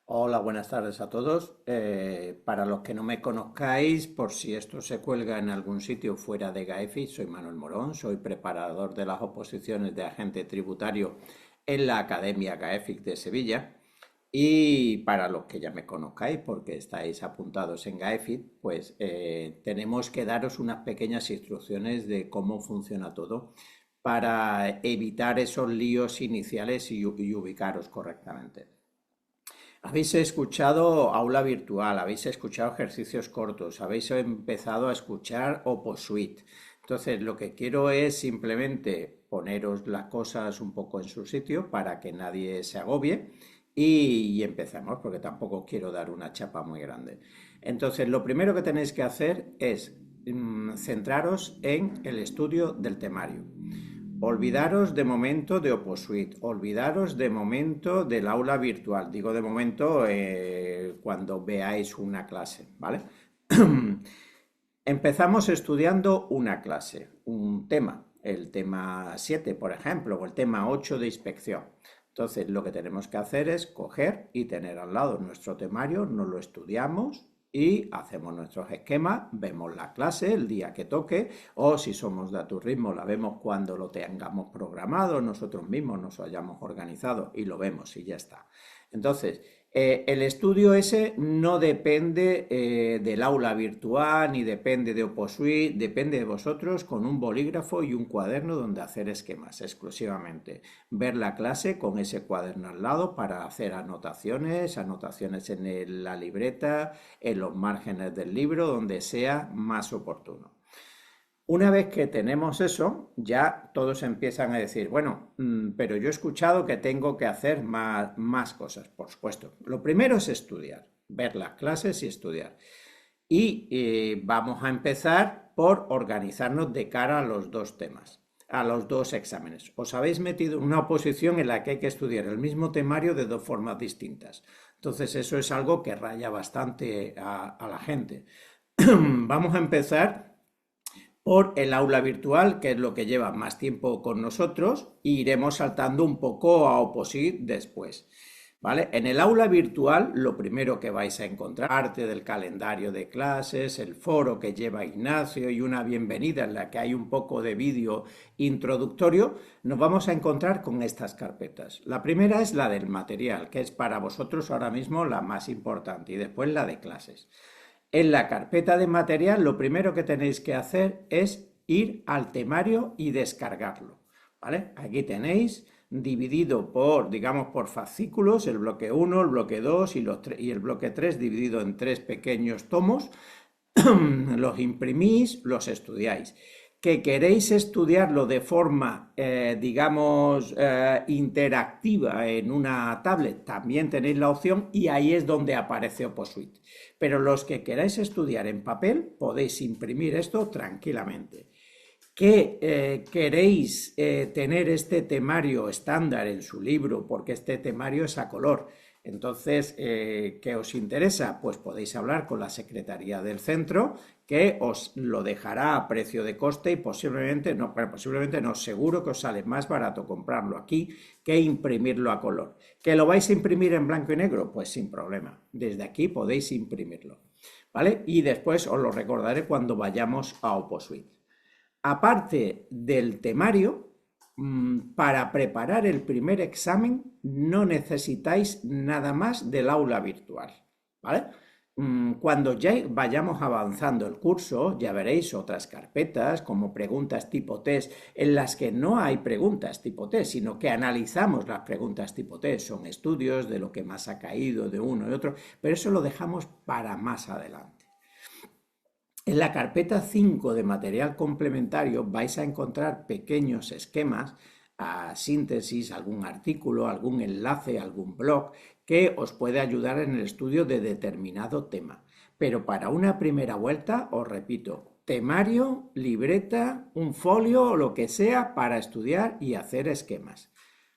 Hola, buenas tardes a todos. Para los que no me conozcáis, por si esto se cuelga en algún sitio fuera de GAEFI, soy Manuel Morón, soy preparador de las oposiciones de agente tributario en la Academia GAEFIC de Sevilla. Y para los que ya me conozcáis, porque estáis apuntados en GAEFIC, pues tenemos que daros unas pequeñas instrucciones de cómo funciona todo para evitar esos líos iniciales y ubicaros correctamente. Habéis escuchado aula virtual, habéis escuchado ejercicios cortos, habéis empezado a escuchar OpoSuite. Entonces, lo que quiero es simplemente poneros las cosas un poco en su sitio para que nadie se agobie y empecemos, porque tampoco quiero dar una chapa muy grande. Entonces, lo primero que tenéis que hacer es centraros en el estudio del temario. Olvidaros de momento de OpoSuite, olvidaros de momento del aula virtual, digo de momento cuando veáis una clase, ¿vale? Empezamos estudiando una clase, un tema, el tema 7, por ejemplo, o el tema 8 de inspección. Entonces, lo que tenemos que hacer es coger y tener al lado nuestro temario, nos lo estudiamos y hacemos nuestros esquemas, vemos la clase el día que toque, o si somos de tu ritmo, la vemos cuando lo tengamos programado, nosotros mismos nos hayamos organizado y lo vemos y ya está. Entonces, el estudio ese no depende del aula virtual ni depende de OpoSuite, depende de vosotros con un bolígrafo y un cuaderno donde hacer esquemas exclusivamente. Ver la clase con ese cuaderno al lado para hacer anotaciones, anotaciones en la libreta, en los márgenes del libro, donde sea más oportuno. Una vez que tenemos eso, ya todos empiezan a decir, bueno, pero yo he escuchado que tengo que hacer más cosas, por supuesto. Lo primero es estudiar, ver las clases y estudiar. Y vamos a empezar por organizarnos de cara a los dos temas, a los dos exámenes. Os habéis metido en una oposición en la que hay que estudiar el mismo temario de dos formas distintas. Entonces eso es algo que raya bastante a la gente. Vamos a empezar por el aula virtual, que es lo que lleva más tiempo con nosotros, e iremos saltando un poco a OpoSit después. ¿Vale? En el aula virtual, lo primero que vais a encontrar, parte del calendario de clases, el foro que lleva Ignacio y una bienvenida en la que hay un poco de vídeo introductorio, nos vamos a encontrar con estas carpetas. La primera es la del material, que es para vosotros ahora mismo la más importante, y después la de clases. En la carpeta de material lo primero que tenéis que hacer es ir al temario y descargarlo, ¿vale? Aquí tenéis dividido por, digamos, por fascículos, el bloque 1, el bloque 2 y el bloque 3 dividido en tres pequeños tomos. Los imprimís, los estudiáis. Que queréis estudiarlo de forma, digamos, interactiva en una tablet, también tenéis la opción y ahí es donde aparece OpoSuite. Pero los que queráis estudiar en papel, podéis imprimir esto tranquilamente. ¿Que queréis tener este temario estándar en su libro? Porque este temario es a color. Entonces, ¿qué os interesa? Pues podéis hablar con la Secretaría del Centro, que os lo dejará a precio de coste y posiblemente no, bueno, posiblemente no, seguro que os sale más barato comprarlo aquí que imprimirlo a color. ¿Que lo vais a imprimir en blanco y negro? Pues sin problema. Desde aquí podéis imprimirlo, ¿vale? Y después os lo recordaré cuando vayamos a OpoSuite. Aparte del temario, para preparar el primer examen no necesitáis nada más del aula virtual, ¿vale? Cuando ya vayamos avanzando el curso, ya veréis otras carpetas como preguntas tipo test, en las que no hay preguntas tipo test, sino que analizamos las preguntas tipo test. Son estudios de lo que más ha caído de uno y otro, pero eso lo dejamos para más adelante. En la carpeta 5 de material complementario vais a encontrar pequeños esquemas, síntesis, algún artículo, algún enlace, algún blog que os puede ayudar en el estudio de determinado tema. Pero para una primera vuelta, os repito, temario, libreta, un folio o lo que sea para estudiar y hacer esquemas.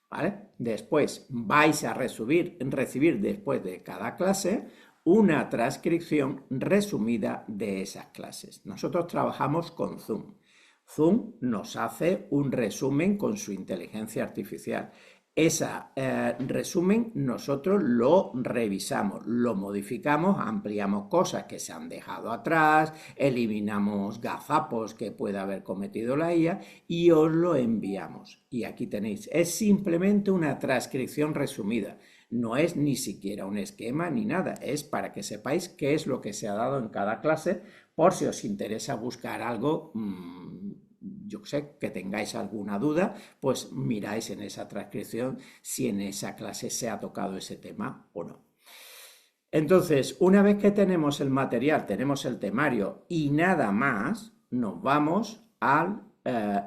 ¿Vale? Después vais a recibir después de cada clase una transcripción resumida de esas clases. Nosotros trabajamos con Zoom. Zoom nos hace un resumen con su inteligencia artificial. Ese resumen nosotros lo revisamos, lo modificamos, ampliamos cosas que se han dejado atrás, eliminamos gazapos que pueda haber cometido la IA y os lo enviamos. Y aquí tenéis, es simplemente una transcripción resumida. No es ni siquiera un esquema ni nada, es para que sepáis qué es lo que se ha dado en cada clase, por si os interesa buscar algo, yo sé, que tengáis alguna duda, pues miráis en esa transcripción si en esa clase se ha tocado ese tema o no. Entonces, una vez que tenemos el material, tenemos el temario y nada más, nos vamos a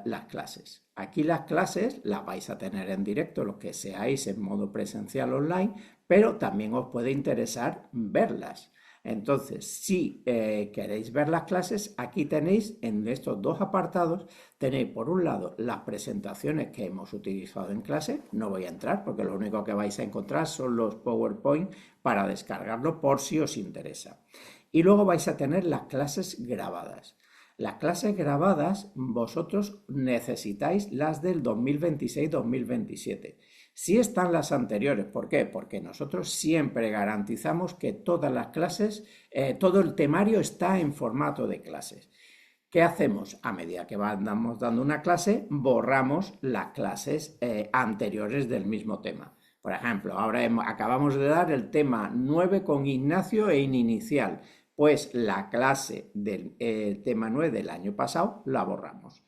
las clases. Aquí las clases las vais a tener en directo, los que seáis en modo presencial online, pero también os puede interesar verlas. Entonces, si queréis ver las clases, aquí tenéis en estos dos apartados, tenéis por un lado las presentaciones que hemos utilizado en clase, no voy a entrar porque lo único que vais a encontrar son los PowerPoint para descargarlo por si os interesa. Y luego vais a tener las clases grabadas. Las clases grabadas vosotros necesitáis las del 2026-2027. Sí están las anteriores, ¿por qué? Porque nosotros siempre garantizamos que todas las clases, todo el temario está en formato de clases. ¿Qué hacemos? A medida que vamos dando una clase, borramos las clases anteriores del mismo tema. Por ejemplo, ahora acabamos de dar el tema 9 con Ignacio en inicial. Pues la clase del tema 9 del año pasado la borramos.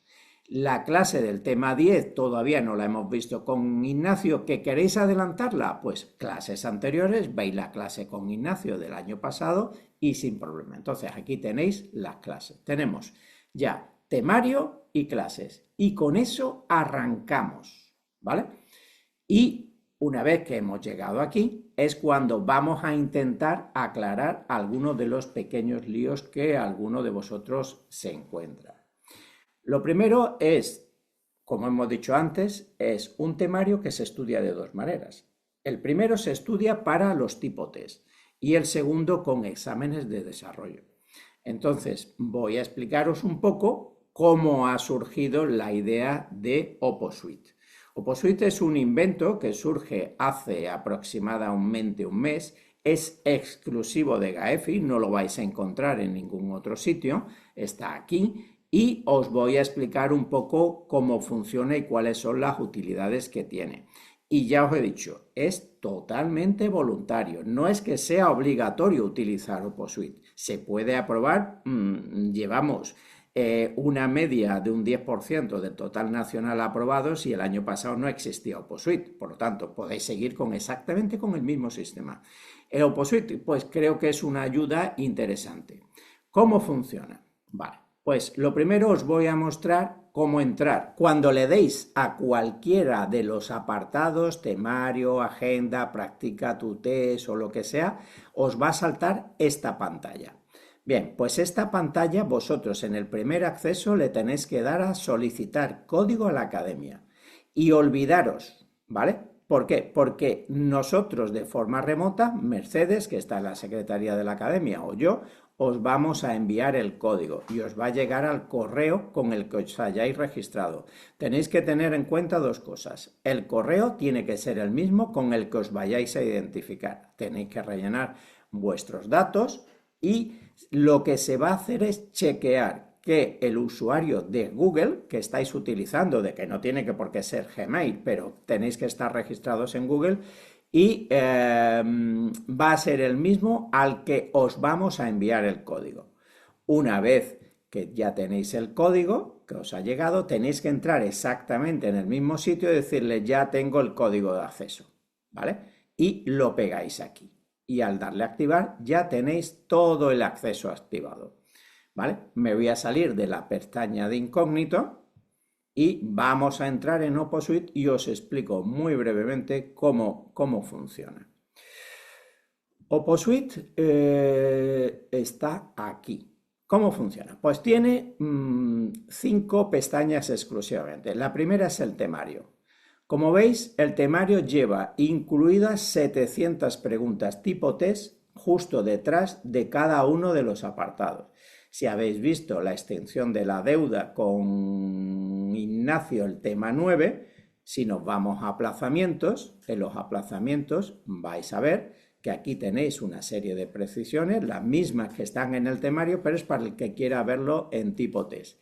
La clase del tema 10 todavía no la hemos visto con Ignacio. ¿Que queréis adelantarla? Pues clases anteriores, veis la clase con Ignacio del año pasado y sin problema. Entonces aquí tenéis las clases. Tenemos ya temario y clases. Y con eso arrancamos, ¿vale? Y una vez que hemos llegado aquí, es cuando vamos a intentar aclarar algunos de los pequeños líos que alguno de vosotros se encuentra. Lo primero es, como hemos dicho antes, es un temario que se estudia de dos maneras. El primero se estudia para los tipo test y el segundo con exámenes de desarrollo. Entonces, voy a explicaros un poco cómo ha surgido la idea de OpoSuite. OpoSuite es un invento que surge hace aproximadamente un mes, es exclusivo de Gaefi, no lo vais a encontrar en ningún otro sitio, está aquí y os voy a explicar un poco cómo funciona y cuáles son las utilidades que tiene. Y ya os he dicho, es totalmente voluntario, no es que sea obligatorio utilizar OpoSuite, se puede aprobar, llevamos una media de un 10% del total nacional aprobados y el año pasado no existía OpoSuite, por lo tanto podéis seguir exactamente con el mismo sistema. El OpoSuite pues creo que es una ayuda interesante. ¿Cómo funciona? Vale. Pues lo primero os voy a mostrar cómo entrar. Cuando le deis a cualquiera de los apartados, temario, agenda, practica tu test o lo que sea, os va a saltar esta pantalla. Bien, pues esta pantalla vosotros en el primer acceso le tenéis que dar a solicitar código a la academia y olvidaros, ¿vale? ¿Por qué? Porque nosotros de forma remota, Mercedes, que está en la Secretaría de la Academia, o yo, os vamos a enviar el código y os va a llegar al correo con el que os hayáis registrado. Tenéis que tener en cuenta dos cosas. El correo tiene que ser el mismo con el que os vayáis a identificar. Tenéis que rellenar vuestros datos y lo que se va a hacer es chequear que el usuario de Google que estáis utilizando, de que no tiene que por qué ser Gmail, pero tenéis que estar registrados en Google, y va a ser el mismo al que os vamos a enviar el código. Una vez que ya tenéis el código que os ha llegado, tenéis que entrar exactamente en el mismo sitio y decirle ya tengo el código de acceso, ¿vale? Y lo pegáis aquí. Y al darle a activar ya tenéis todo el acceso activado, ¿vale? Me voy a salir de la pestaña de incógnito y vamos a entrar en OpoSuite y os explico muy brevemente cómo funciona. OpoSuite está aquí. ¿Cómo funciona? Pues tiene 5 pestañas exclusivamente. La primera es el temario. Como veis, el temario lleva incluidas 700 preguntas tipo test justo detrás de cada uno de los apartados. Si habéis visto la extensión de la deuda con Ignacio, el tema 9, Si nos vamos a aplazamientos, en los aplazamientos vais a ver que aquí tenéis una serie de precisiones, las mismas que están en el temario, pero es para el que quiera verlo en tipo test.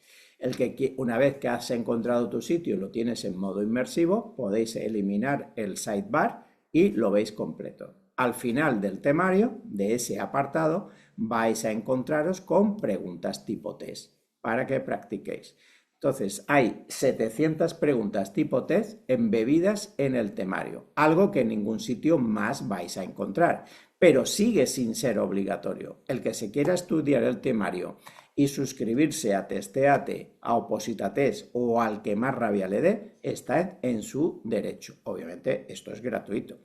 Una vez que has encontrado tu sitio y lo tienes en modo inmersivo, podéis eliminar el sidebar y lo veis completo. Al final del temario, de ese apartado, vais a encontraros con preguntas tipo test para que practiquéis. Entonces, hay 700 preguntas tipo test embebidas en el temario, algo que en ningún sitio más vais a encontrar, pero sigue sin ser obligatorio. El que se quiera estudiar el temario y suscribirse a Testeate, a Oposita Test o al que más rabia le dé, está en su derecho. Obviamente, esto es gratuito.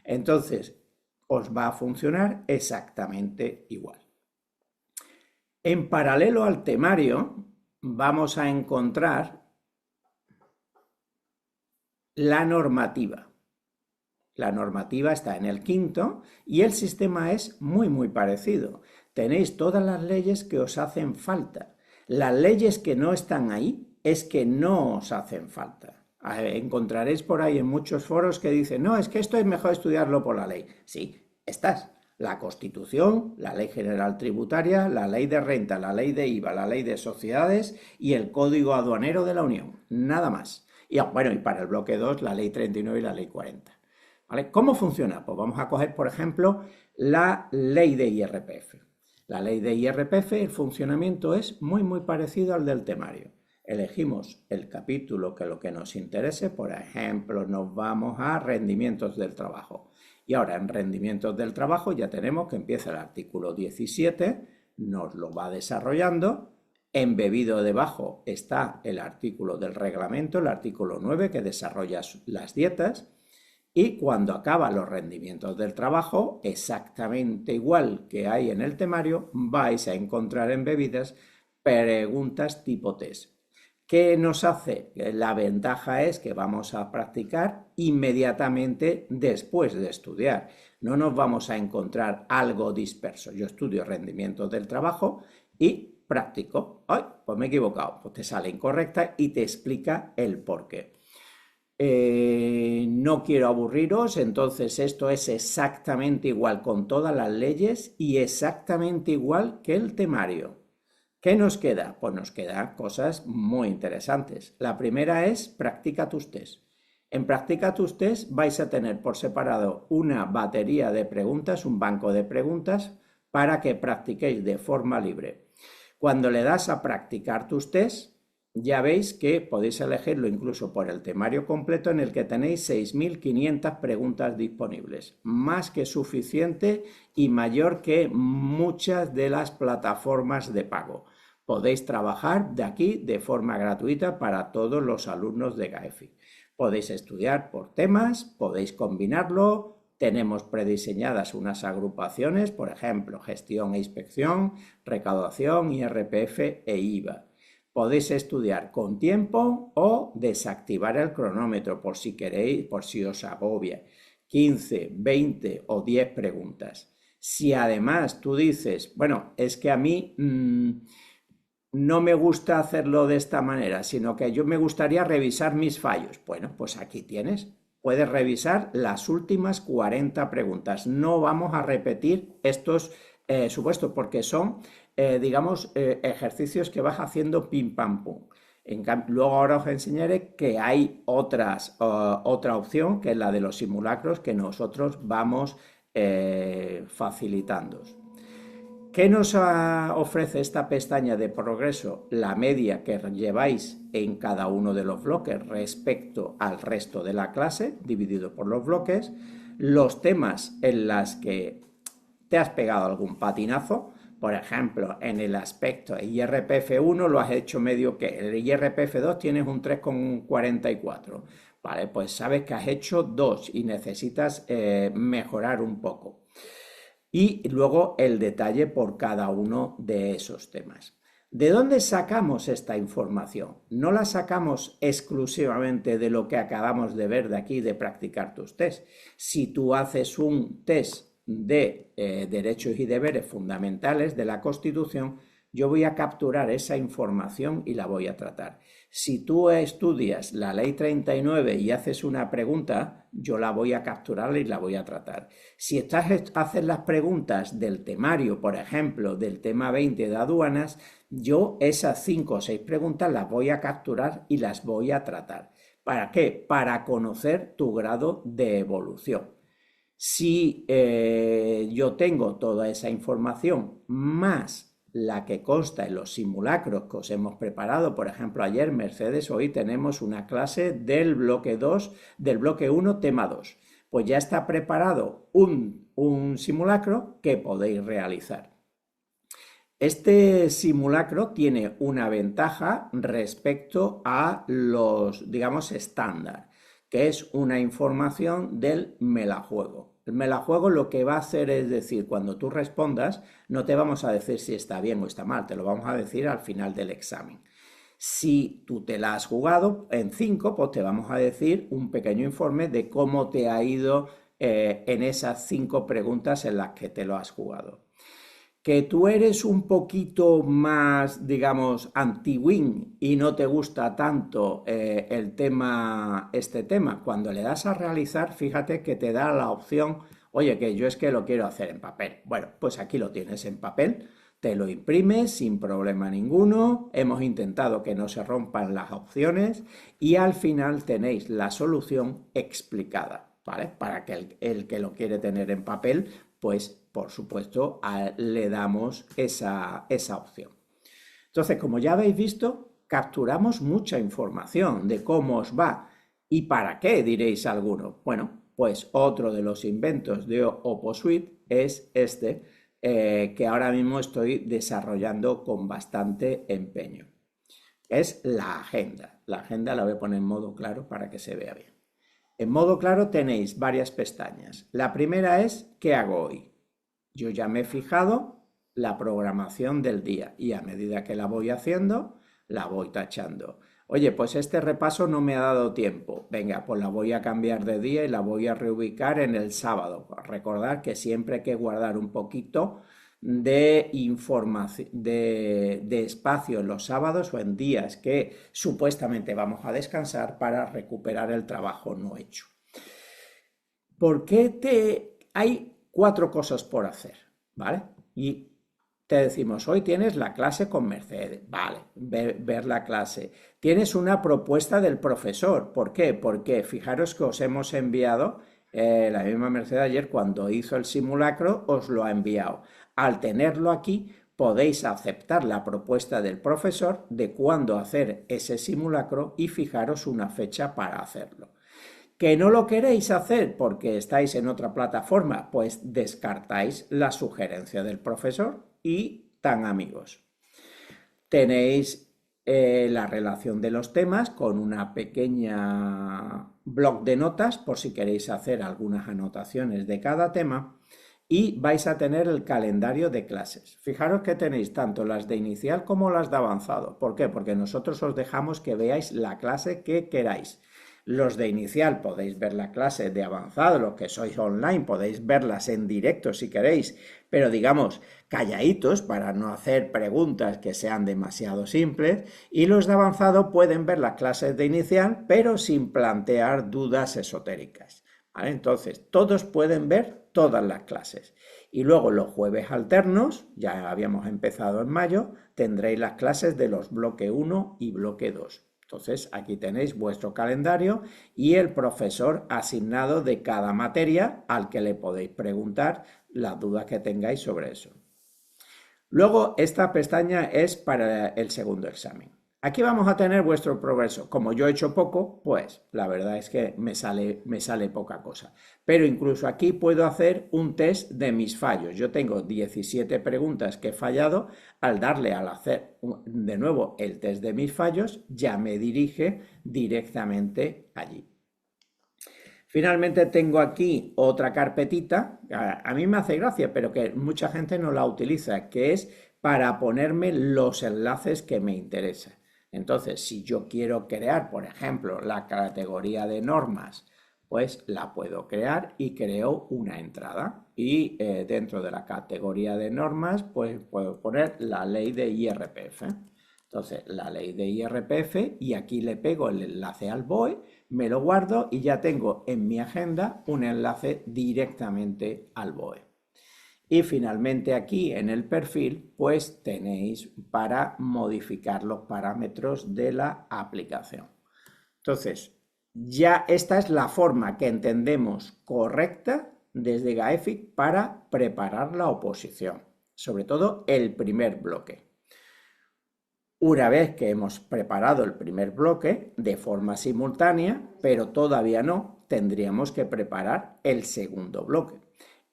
Entonces, os va a funcionar exactamente igual. En paralelo al temario, vamos a encontrar la normativa. La normativa está en el quinto y el sistema es muy parecido. Tenéis todas las leyes que os hacen falta. Las leyes que no están ahí es que no os hacen falta. Encontraréis por ahí en muchos foros que dicen, no, es que esto es mejor estudiarlo por la ley. Sí, estás. La Constitución, la Ley General Tributaria, la Ley de Renta, la Ley de IVA, la Ley de Sociedades y el Código Aduanero de la Unión. Nada más. Y bueno, y para el bloque 2, la Ley 39 y la Ley 40. ¿Vale? ¿Cómo funciona? Pues vamos a coger, por ejemplo, la Ley de IRPF. La Ley de IRPF, el funcionamiento es muy parecido al del temario. Elegimos el capítulo que lo que nos interese, por ejemplo, nos vamos a rendimientos del trabajo. Y ahora en rendimientos del trabajo ya tenemos que empieza el artículo 17, nos lo va desarrollando. Embebido debajo está el artículo del reglamento, el artículo 9, que desarrolla las dietas. Y cuando acaba los rendimientos del trabajo, exactamente igual que hay en el temario, vais a encontrar embebidas preguntas tipo test. ¿Qué nos hace? La ventaja es que vamos a practicar inmediatamente después de estudiar. No nos vamos a encontrar algo disperso. Yo estudio rendimientos del trabajo y practico. ¡Ay! Pues me he equivocado. Pues te sale incorrecta y te explica el porqué. No quiero aburriros, entonces esto es exactamente igual con todas las leyes y exactamente igual que el temario. ¿Qué nos queda? Pues nos quedan cosas muy interesantes. La primera es practica tus test. En practica tus test vais a tener por separado una batería de preguntas, un banco de preguntas para que practiquéis de forma libre. Cuando le das a practicar tus test, ya veis que podéis elegirlo incluso por el temario completo en el que tenéis 6.500 preguntas disponibles, más que suficiente y mayor que muchas de las plataformas de pago. Podéis trabajar de aquí de forma gratuita para todos los alumnos de GAEFI. Podéis estudiar por temas, podéis combinarlo. Tenemos prediseñadas unas agrupaciones, por ejemplo, gestión e inspección, recaudación, IRPF e IVA. Podéis estudiar con tiempo o desactivar el cronómetro por si queréis, por si os agobia. 15, 20 o 10 preguntas. Si además tú dices, bueno, es que a mí no me gusta hacerlo de esta manera, sino que yo me gustaría revisar mis fallos. Bueno, pues aquí tienes. Puedes revisar las últimas 40 preguntas. No vamos a repetir estos supuestos porque son digamos, ejercicios que vas haciendo pim pam pum. Luego ahora os enseñaré que hay otra opción, que es la de los simulacros, que nosotros vamos facilitando. ¿Qué nos ofrece esta pestaña de progreso? La media que lleváis en cada uno de los bloques respecto al resto de la clase, dividido por los bloques, los temas en los que te has pegado algún patinazo. Por ejemplo, en el aspecto IRPF 1 lo has hecho medio que, el IRPF 2 tienes un 3,44. Vale, pues sabes que has hecho 2 y necesitas mejorar un poco. Y luego el detalle por cada uno de esos temas. ¿De dónde sacamos esta información? No la sacamos exclusivamente de lo que acabamos de ver de aquí, de practicar tus test. Si tú haces un test de derechos y deberes fundamentales de la Constitución, yo voy a capturar esa información y la voy a tratar. Si tú estudias la ley 39 y haces una pregunta, yo la voy a capturar y la voy a tratar. Si haces las preguntas del temario, por ejemplo, del tema 20 de aduanas, yo esas 5 o 6 preguntas las voy a capturar y las voy a tratar. ¿Para qué? Para conocer tu grado de evolución. Si yo tengo toda esa información más la que consta en los simulacros que os hemos preparado, por ejemplo, ayer, Mercedes, hoy tenemos una clase del bloque 2, del bloque 1, tema 2. Pues ya está preparado un simulacro que podéis realizar. Este simulacro tiene una ventaja respecto a los, digamos, estándar, que es una información del me la juego. El me la juego lo que va a hacer es decir, cuando tú respondas, no te vamos a decir si está bien o está mal, te lo vamos a decir al final del examen. Si tú te la has jugado en 5, pues te vamos a decir un pequeño informe de cómo te ha ido en esas 5 preguntas en las que te lo has jugado. Que tú eres un poquito más, digamos, anti-win y no te gusta tanto este tema, cuando le das a realizar, fíjate que te da la opción, oye, que yo es que lo quiero hacer en papel. Bueno, pues aquí lo tienes en papel, te lo imprimes sin problema ninguno, hemos intentado que no se rompan las opciones y al final tenéis la solución explicada, ¿vale? Para que el que lo quiere tener en papel, pues por supuesto le damos esa opción. Entonces, como ya habéis visto, capturamos mucha información de cómo os va y para qué, diréis algunos. Bueno, pues otro de los inventos de OpoSuite es este, que ahora mismo estoy desarrollando con bastante empeño. Es la agenda. La agenda la voy a poner en modo claro para que se vea bien. En modo claro tenéis varias pestañas. La primera es ¿qué hago hoy? Yo ya me he fijado la programación del día y a medida que la voy haciendo, la voy tachando. Oye, pues este repaso no me ha dado tiempo. Venga, pues la voy a cambiar de día y la voy a reubicar en el sábado. Recordad que siempre hay que guardar un poquito de información, de espacio en los sábados o en días que supuestamente vamos a descansar para recuperar el trabajo no hecho. ¿Por qué hay 4 cosas por hacer? ¿Vale? Y te decimos, hoy tienes la clase con Mercedes, vale, ver la clase. Tienes una propuesta del profesor, ¿por qué? Porque fijaros que os hemos enviado, la misma Mercedes ayer cuando hizo el simulacro os lo ha enviado. Al tenerlo aquí podéis aceptar la propuesta del profesor de cuándo hacer ese simulacro y fijaros una fecha para hacerlo. ¿Que no lo queréis hacer porque estáis en otra plataforma? Pues descartáis la sugerencia del profesor y tan amigos. Tenéis la relación de los temas con una pequeña bloc de notas por si queréis hacer algunas anotaciones de cada tema y vais a tener el calendario de clases. Fijaros que tenéis tanto las de inicial como las de avanzado. ¿Por qué? Porque nosotros os dejamos que veáis la clase que queráis. Los de inicial podéis ver la clase, de avanzado, los que sois online podéis verlas en directo si queréis, pero digamos calladitos para no hacer preguntas que sean demasiado simples, y los de avanzado pueden ver las clases de inicial pero sin plantear dudas esotéricas. ¿Vale? Entonces, todos pueden ver todas las clases. Y luego los jueves alternos, ya habíamos empezado en mayo, tendréis las clases de los bloque 1 y bloque 2. Entonces, aquí tenéis vuestro calendario y el profesor asignado de cada materia al que le podéis preguntar las dudas que tengáis sobre eso. Luego, esta pestaña es para el segundo examen. Aquí vamos a tener vuestro progreso. Como yo he hecho poco, pues la verdad es que me sale poca cosa. Pero incluso aquí puedo hacer un test de mis fallos. Yo tengo 17 preguntas que he fallado. Al darle al hacer de nuevo el test de mis fallos, ya me dirige directamente allí. Finalmente tengo aquí otra carpetita, a mí me hace gracia, pero que mucha gente no la utiliza, que es para ponerme los enlaces que me interesan. Entonces, si yo quiero crear, por ejemplo, la categoría de normas, pues la puedo crear y creo una entrada. Y dentro de la categoría de normas, pues puedo poner la ley de IRPF. Entonces, la ley de IRPF y aquí le pego el enlace al BOE, me lo guardo y ya tengo en mi agenda un enlace directamente al BOE. Y finalmente aquí en el perfil, pues tenéis para modificar los parámetros de la aplicación. Entonces, ya esta es la forma que entendemos correcta desde GAEFIC para preparar la oposición, sobre todo el primer bloque. Una vez que hemos preparado el primer bloque de forma simultánea, pero todavía no, tendríamos que preparar el segundo bloque.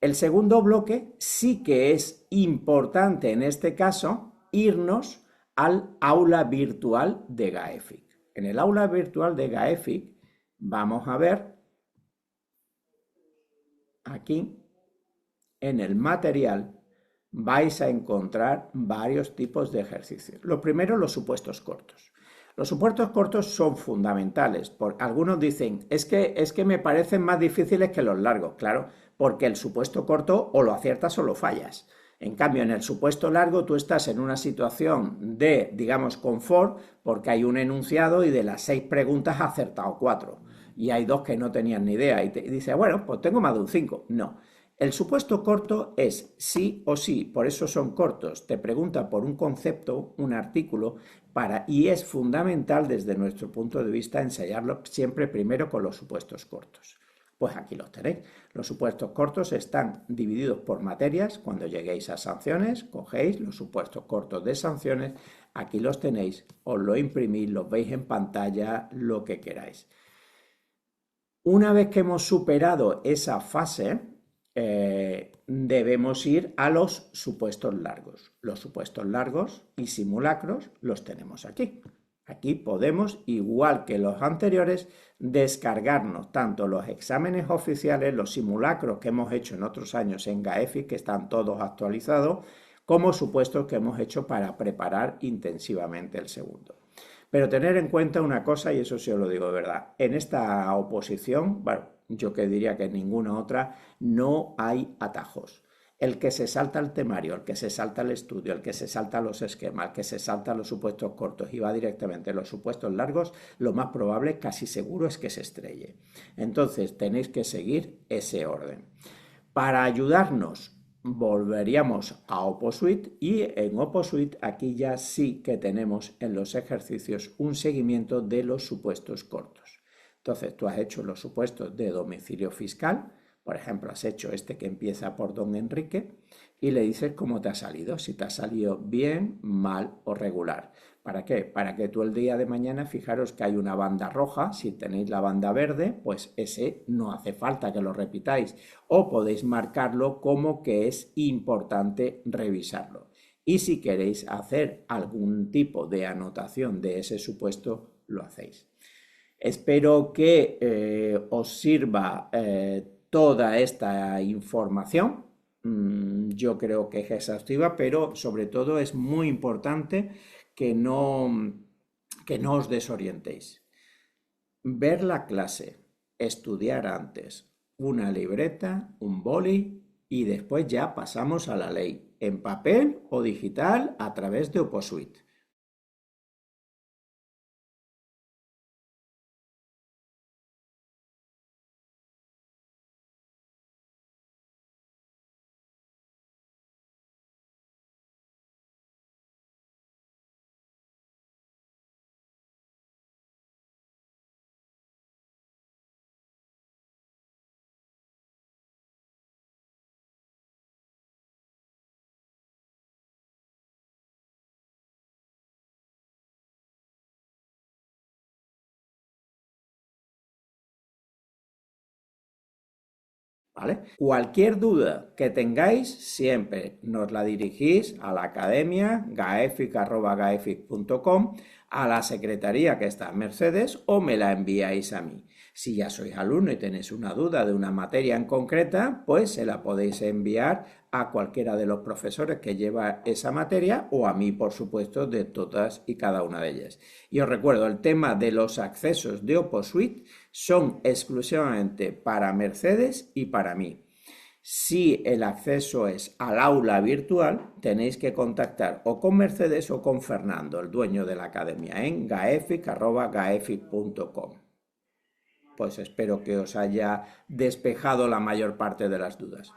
El segundo bloque sí que es importante en este caso irnos al aula virtual de GAEFIC. En el aula virtual de GAEFIC vamos a ver aquí en el material vais a encontrar varios tipos de ejercicios. Lo primero, los supuestos cortos. Los supuestos cortos son fundamentales. Algunos dicen, es que me parecen más difíciles que los largos. Claro, porque el supuesto corto o lo aciertas o lo fallas. En cambio, en el supuesto largo tú estás en una situación de, digamos, confort, porque hay un enunciado y de las 6 preguntas has acertado 4. Y hay 2 que no tenían ni idea. Y dices, bueno, pues tengo más de un 5. No. El supuesto corto es sí o sí, por eso son cortos. Te pregunta por un concepto, un artículo, y es fundamental desde nuestro punto de vista ensayarlo siempre primero con los supuestos cortos. Pues aquí los tenéis. Los supuestos cortos están divididos por materias. Cuando lleguéis a sanciones, cogéis los supuestos cortos de sanciones. Aquí los tenéis, os lo imprimís, los veis en pantalla, lo que queráis. Una vez que hemos superado esa fase, debemos ir a los supuestos largos. Los supuestos largos y simulacros los tenemos aquí. Aquí podemos, igual que los anteriores, descargarnos tanto los exámenes oficiales, los simulacros que hemos hecho en otros años en GAEFIC, que están todos actualizados, como supuestos que hemos hecho para preparar intensivamente el segundo. Pero tener en cuenta una cosa, y eso sí os lo digo de verdad, en esta oposición, bueno, yo que diría que en ninguna otra, no hay atajos. El que se salta el temario, el que se salta el estudio, el que se salta los esquemas, el que se salta los supuestos cortos y va directamente a los supuestos largos, lo más probable, casi seguro, es que se estrelle. Entonces tenéis que seguir ese orden. Para ayudarnos, volveríamos a OpoSuite y en OpoSuite aquí ya sí que tenemos en los ejercicios un seguimiento de los supuestos cortos. Entonces tú has hecho los supuestos de domicilio fiscal, por ejemplo, has hecho este que empieza por don Enrique y le dices cómo te ha salido, si te ha salido bien, mal o regular. ¿Para qué? Para que tú el día de mañana, fijaros que hay una banda roja, si tenéis la banda verde, pues ese no hace falta que lo repitáis o podéis marcarlo como que es importante revisarlo. Y si queréis hacer algún tipo de anotación de ese supuesto, lo hacéis. Espero que os sirva toda esta información. Yo creo que es exhaustiva, pero sobre todo es muy importante que no os desorientéis. Ver la clase, estudiar antes, una libreta, un boli y después ya pasamos a la ley, en papel o digital a través de OpoSuite. ¿Vale? Cualquier duda que tengáis, siempre nos la dirigís a la academia gaefic@gaefic.com, a la secretaría que está en Mercedes o me la enviáis a mí. Si ya sois alumno y tenéis una duda de una materia en concreta, pues se la podéis enviar a cualquiera de los profesores que lleva esa materia o a mí, por supuesto, de todas y cada una de ellas. Y os recuerdo, el tema de los accesos de OpoSuite son exclusivamente para Mercedes y para mí. Si el acceso es al aula virtual, tenéis que contactar o con Mercedes o con Fernando, el dueño de la academia, en gaefic@gaefic.com. Pues espero que os haya despejado la mayor parte de las dudas.